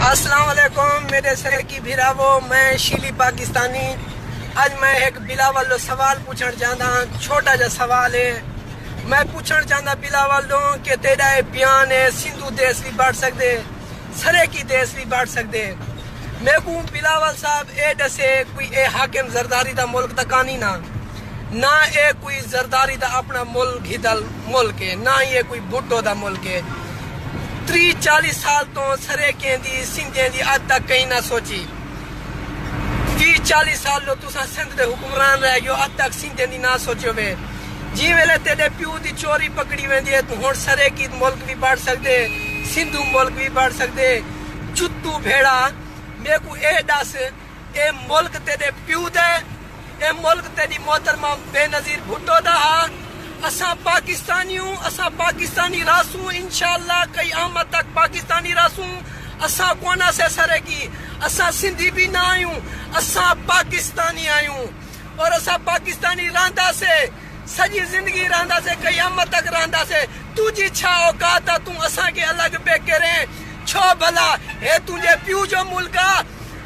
السلام علیکم میرے سر کی بھراو میں شیلی پاکستانی اج میں ایک بلاول دو سوال پوچھنا چاہتا ہوں. چھوٹا جا سوال ہے. میں پوچھنا چاہتا بلاول دو کہ تیرا یہ بیان ہے سندھو دیس بھی بڑھ سکتے سرے کی دیس بھی بڑھ سکتے. میں کو بلاول صاحب اے دسے کوئی اے حاکم زرداری دا ملک تکانی نہ اے کوئی زرداری دا اپنا ملک ہی دل ملک ہے نہ یہ کوئی بھٹو دا ملک ہے. 30-40 سال تو سرے کہیں دی سندھیں دی آج تک کہیں نہ سوچی. 30-40 سال لو تسا سندھ دے حکمران رہ گئے آج تک سندھیں دی نہ سوچو بے. جی ویلے تیرے پیو دی چوری پکڑی ویندی ہے تو ہون سرے کی ملک بھی بڑھ سکتے سندھو ملک بھی بڑھ سکتے. چتو بھیڑا میں کو اے دس اے ملک تیرے پیو دے اے ملک تیری محترمہ بے نظیر بھٹو دا ہاں. اساں پاکستانیوں اساں پاکستانی راسوں انشاءاللہ کئی آمد تک پاکستانی راسوں. اساں کونا سے سرے کی اساں سندھی بھی نہ آئیوں اساں پاکستانی آئیوں اور اساں پاکستانی راندہ سے سجی زندگی راندہ سے کئی آمد تک راندہ سے. تجھی چھا اوقاتا تم اساں کے الگ بے کریں چھو بھلا ہے تجھے پیو جو ملکا.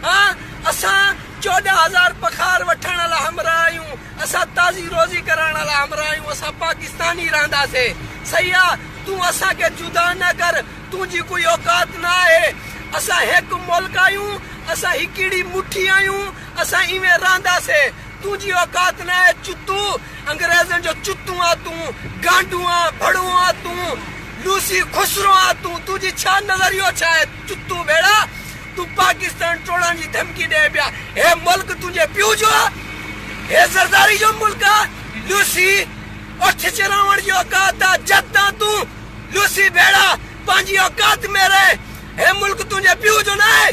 ہاں اساں 14,000 پخار وٹھن والا ہمراہ آئیوں اساں تازی روزی کران والا ہمراہ آئیوں اساں پاکستانی راندہ سے. سیاح تو اساں کے جدا نہ کر تجھی کوئی اوقات نہ ہے. اساں ایک ملک آئیوں اساں ہکیڑی مٹھی آئیوں اساں ایویں راندہ سے. تجھی اوقات نہ ہے چتو انگریزن جو چتو آ تو گانڈو آ بھڑو آ تو لوسی خسرو آ تو تجھی چھا نظریو چھا ہے چتو بیڑا. تو پاکستان ٹوڑان جی دھمکی دے پیا اے ملک تجھے پیو جو اے زرداری جو ملکا لوسی اٹھ چراون جو اوقات دا جتا تو لوسی بیڑا پانچی اوقات میرے اے ملک تجھے پیو جو نہ ہے.